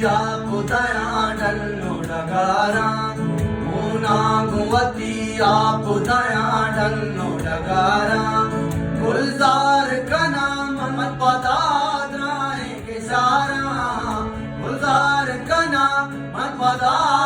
आप दया डल्लो डगारा, ऊना गुवती आप दया डल्लो डगारा, गुलजार का नाम मत बता के सारा, गुलजार का नाम मत बता